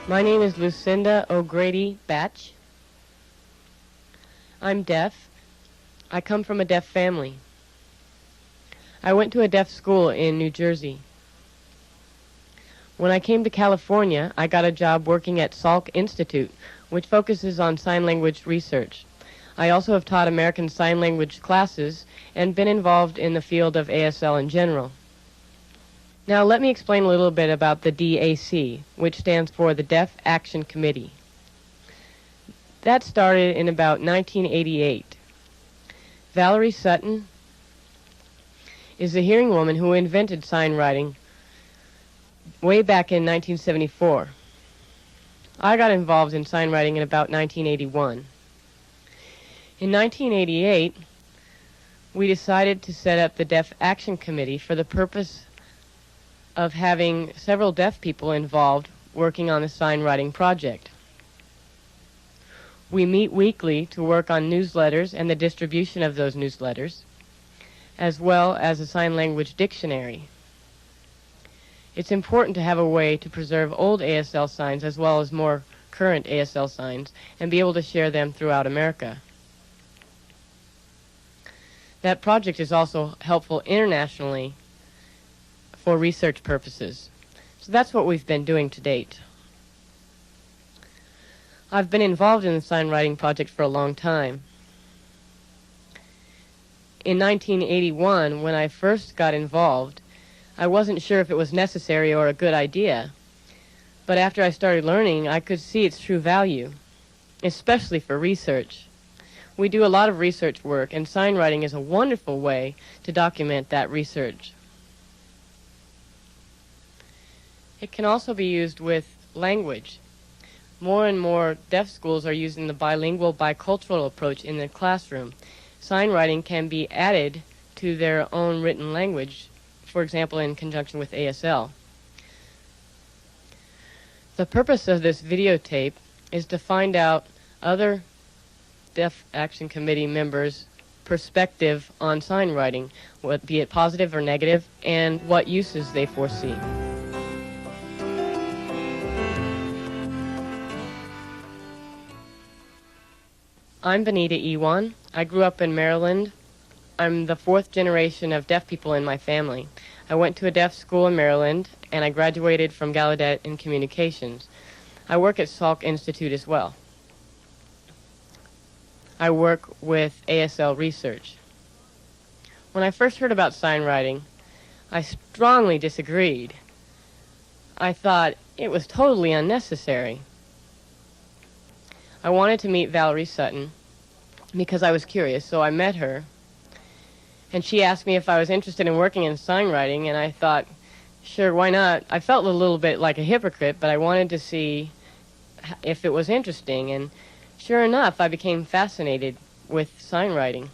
My name is Lucinda O'Grady Batch. I'm deaf. I come from a deaf family. I went to a deaf school in New Jersey. When I came to California, I got a job working at Salk Institute, which focuses on sign language research. I also have taught American Sign Language classes and been involved in the field of ASL in general. Now let me explain a little bit about the DAC, which stands for the Deaf Action Committee. That started in about 1988. Valerie Sutton is a hearing woman who invented sign writing way back in 1974. I got involved in sign writing in about 1981. In 1988, we decided to set up the Deaf Action Committee for the purpose of having several deaf people involved working on the sign writing project. We meet weekly to work on newsletters and the distribution of those newsletters, as well as a sign language dictionary. It's important to have a way to preserve old ASL signs as well as more current ASL signs and be able to share them throughout America. That project is also helpful internationally for research purposes. So that's what we've been doing to date. I've been involved in the sign writing project for a long time. In 1981, when I first got involved, I wasn't sure if it was necessary or a good idea. But after I started learning, I could see its true value, especially for research. We do a lot of research work, and sign writing is a wonderful way to document that research. It can also be used with language. More and more deaf schools are using the bilingual, bicultural approach in the classroom. Sign writing can be added to their own written language, for example, in conjunction with ASL. The purpose of this videotape is to find out other Deaf Action Committee members' perspective on sign writing, be it positive or negative, and what uses they foresee. I'm Bonita Ewan. I grew up in Maryland. I'm the fourth generation of deaf people in my family. I went to a deaf school in Maryland, and I graduated from Gallaudet in communications. I work at Salk Institute as well. I work with ASL research. When I first heard about sign writing, I strongly disagreed. I thought it was totally unnecessary. I wanted to meet Valerie Sutton because I was curious, so I met her. And she asked me if I was interested in working in sign writing, and I thought, sure, why not? I felt a little bit like a hypocrite, but I wanted to see if it was interesting, and sure enough, I became fascinated with sign writing.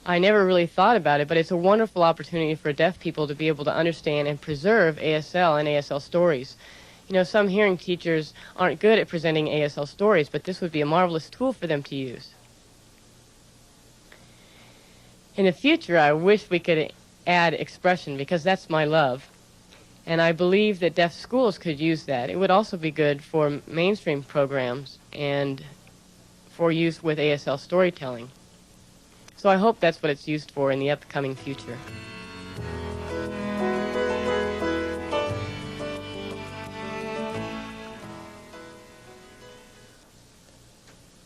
I never really thought about it, but it's a wonderful opportunity for deaf people to be able to understand and preserve ASL and ASL stories. You know, some hearing teachers aren't good at presenting ASL stories, but this would be a marvelous tool for them to use. In the future, I wish we could add expression, because that's my love. And I believe that deaf schools could use that. It would also be good for mainstream programs and for use with ASL storytelling. So I hope that's what it's used for in the upcoming future.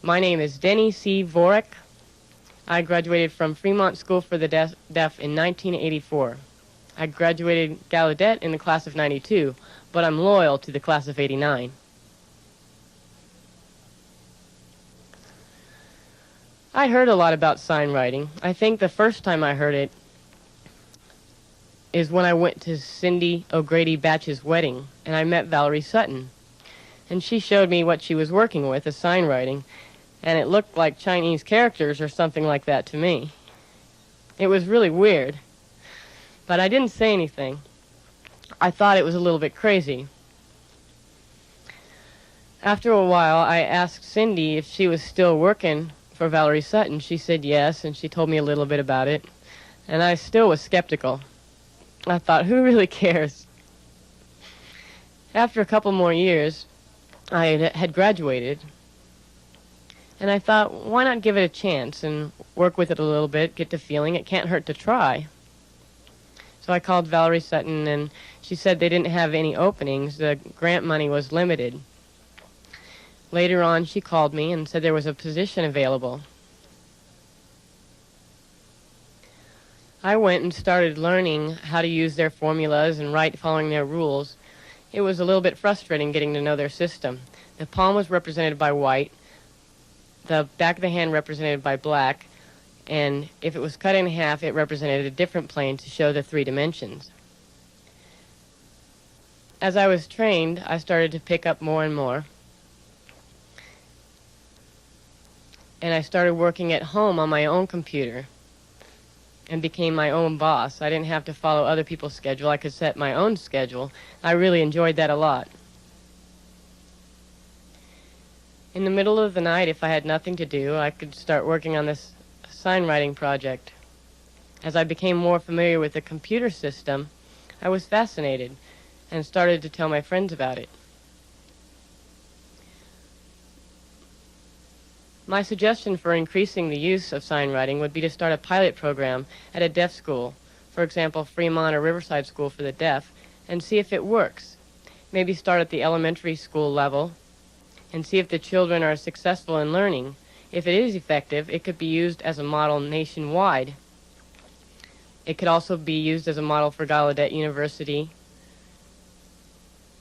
My name is Denny C Vorak. I graduated from Fremont School for the Deaf in 1984. I graduated Gallaudet in the class of 92, but I'm loyal to the class of 89. I heard a lot about sign writing. I think the first time I heard it is when I went to Cindy O'Grady Batch's wedding, and I met Valerie Sutton. And she showed me what she was working with, sign writing, and it looked like Chinese characters or something like that to me. It was really weird, but I didn't say anything. I thought it was a little bit crazy. After a while, I asked Cindy if she was still working for Valerie Sutton. She said yes, and she told me a little bit about it, and I still was skeptical. I thought, who really cares? After a couple more years, I had graduated, and I thought, why not give it a chance and work with it a little bit, get to feeling it can't hurt to try. So I called Valerie Sutton, and she said they didn't have any openings. The grant money was limited. Later on, she called me and said there was a position available. I went and started learning how to use their formulas and write following their rules. It was a little bit frustrating getting to know their system. The palm was represented by white, the back of the hand represented by black, and if it was cut in half, it represented a different plane to show the 3 dimensions. As I was trained, I started to pick up more and more. And I started working at home on my own computer and became my own boss. I didn't have to follow other people's schedule. I could set my own schedule. I really enjoyed that a lot. In the middle of the night, if I had nothing to do, I could start working on this SignWriting project. As I became more familiar with the computer system, I was fascinated and started to tell my friends about it. My suggestion for increasing the use of SignWriting would be to start a pilot program at a deaf school, for example, Fremont or Riverside School for the Deaf, and see if it works. Maybe start at the elementary school level and see if the children are successful in learning. If it is effective, it could be used as a model nationwide. It could also be used as a model for Gallaudet University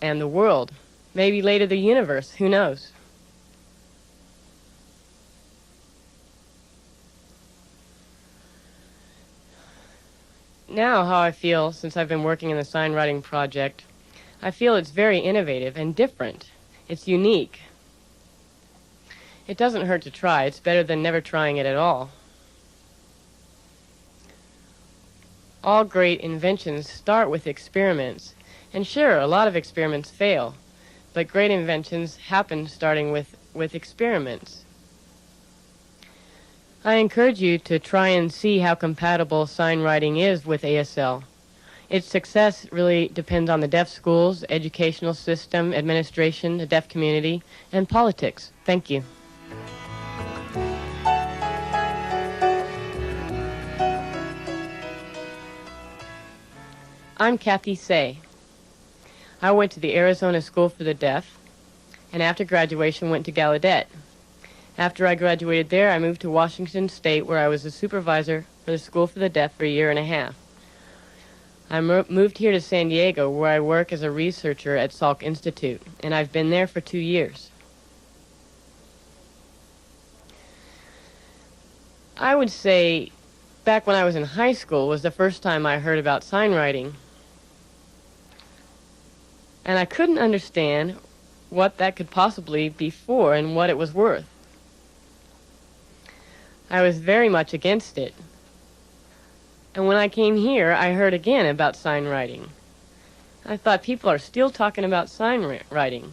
and the world. Maybe later the universe, who knows? Now, how I feel since I've been working in the SignWriting project, I feel it's very innovative and different. It's unique. It doesn't hurt to try. It's better than never trying it at all. All great inventions start with experiments. And sure, a lot of experiments fail, but great inventions happen starting with experiments. I encourage you to try and see how compatible SignWriting is with ASL. Its success really depends on the deaf schools, educational system, administration, the deaf community, and politics. Thank you. I'm Cathy Say. I went to the Arizona School for the Deaf, and after graduation went to Gallaudet. After I graduated there, I moved to Washington State, where I was a supervisor for the School for the Deaf for a year and a half. I moved here to San Diego, where I work as a researcher at Salk Institute, and I've been there for 2 years. I would say back when I was in high school was the first time I heard about SignWriting. And I couldn't understand what that could possibly be for and what it was worth. I was very much against it. And when I came here, I heard again about SignWriting. I thought people are still talking about SignWriting.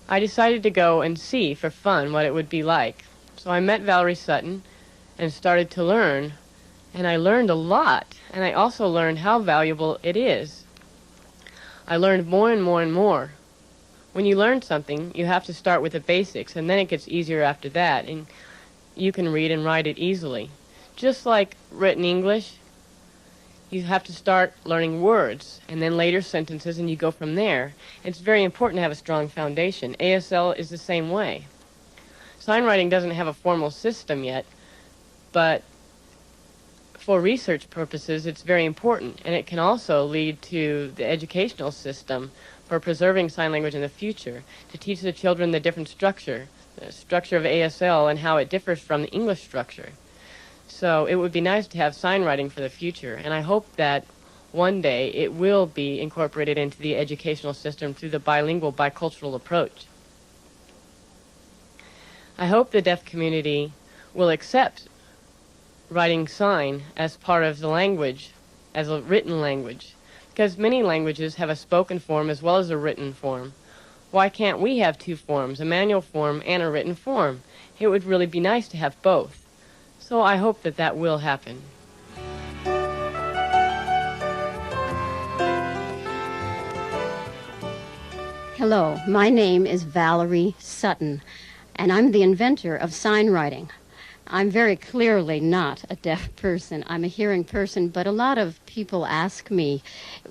I decided to go and see for fun what it would be like. So I met Valerie Sutton and started to learn, and I learned a lot, and I also learned how valuable it is. I learned more and more and more. When you learn something, you have to start with the basics, and then it gets easier after that, and you can read and write it easily. Just like written English, you have to start learning words, and then later sentences, and you go from there. It's very important to have a strong foundation. ASL is the same way. SignWriting doesn't have a formal system yet, but for research purposes, it's very important, and it can also lead to the educational system for preserving sign language in the future, to teach the children the different structure of ASL and how it differs from the English structure. So it would be nice to have SignWriting for the future, and I hope that one day it will be incorporated into the educational system through the bilingual, bicultural approach. I hope the deaf community will accept writing sign as part of the language, as a written language, because many languages have a spoken form as well as a written form. Why can't we have 2 forms, a manual form and a written form? It would really be nice to have both. So I hope that that will happen. Hello, my name is Valerie Sutton, and I'm the inventor of SignWriting. I'm very clearly not a deaf person. I'm a hearing person, but a lot of people ask me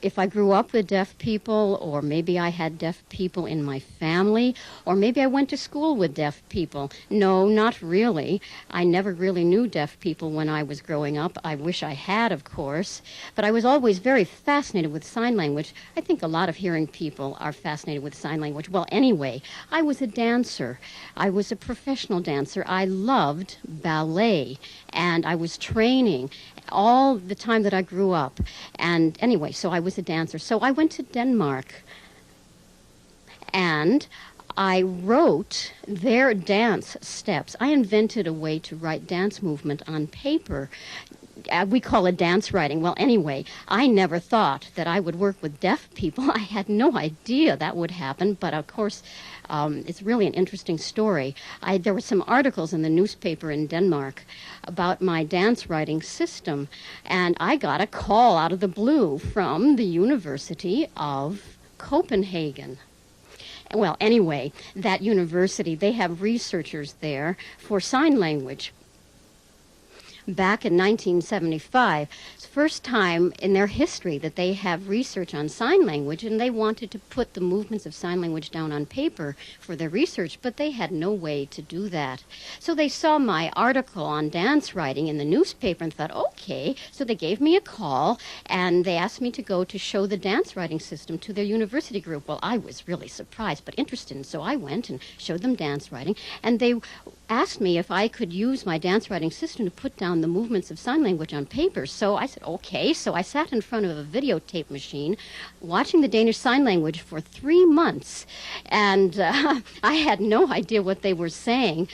if I grew up with deaf people, or maybe I had deaf people in my family, or maybe I went to school with deaf people. No, not really. I never really knew deaf people when I was growing up. I wish I had, of course, but I was always very fascinated with sign language. I think a lot of hearing people are fascinated with sign language. Well, anyway, I was a dancer. I was a professional dancer. I loved ballet, and I was training all the time that I grew up. And anyway, so I was a dancer. So I went to Denmark, and I wrote their dance steps. I invented a way to write dance movement on paper. We call it dance writing. Well, anyway, I never thought that I would work with deaf people. I had no idea that would happen, but of course, it's really an interesting story. There were some articles in the newspaper in Denmark about my dance writing system, and I got a call out of the blue from the University of Copenhagen. Well, anyway, that university, they have researchers there for sign language. Back in 1975, it's the first time in their history that they have research on sign language, and they wanted to put the movements of sign language down on paper for their research, but they had no way to do that. So they saw my article on dance writing in the newspaper and thought, okay, so they gave me a call, and they asked me to go to show the dance writing system to their university group. Well, I was really surprised, but interested, and so I went and showed them dance writing, and they asked me if I could use my dance writing system to put down the movements of sign language on paper. So I said, okay. So I sat in front of a videotape machine watching the Danish Sign Language for 3 months. And I had no idea what they were saying,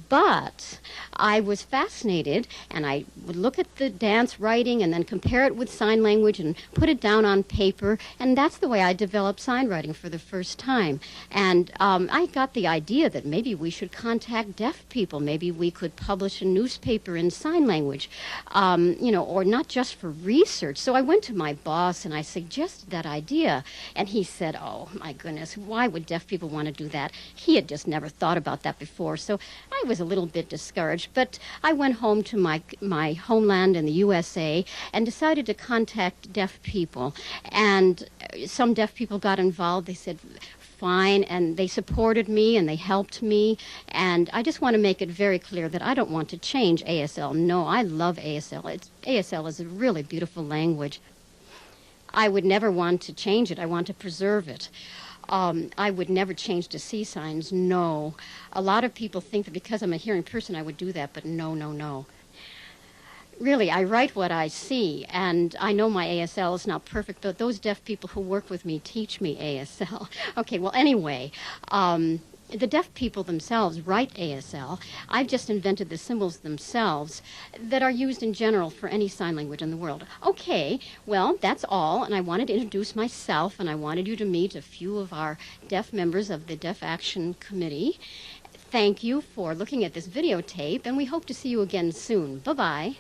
but I was fascinated, and I would look at the dance writing and then compare it with sign language and put it down on paper. And that's the way I developed sign writing for the first time. And I got the idea that maybe we should contact deaf people. Maybe we could publish a newspaper in sign language, or not just for research. So I went to my boss and I suggested that idea, and he said, oh my goodness, why would deaf people want to do that? He had just never thought about that before. So I was a little bit discouraged, but I went home to my homeland in the USA and decided to contact deaf people, and some deaf people got involved. They said, fine, and they supported me and they helped me, and I just want to make it very clear that I don't want to change ASL. No, I love ASL. ASL is a really beautiful language. I would never want to change it. I want to preserve it. I would never change to C signs, no. A lot of people think that because I'm a hearing person I would do that, but no, no, no. Really, I write what I see, and I know my ASL is not perfect, but those deaf people who work with me teach me ASL. Okay, well, anyway, the deaf people themselves write ASL. I've just invented the symbols themselves that are used in general for any sign language in the world. Okay, well, that's all, and I wanted to introduce myself, and I wanted you to meet a few of our deaf members of the Deaf Action Committee. Thank you for looking at this videotape, and we hope to see you again soon. Bye-bye.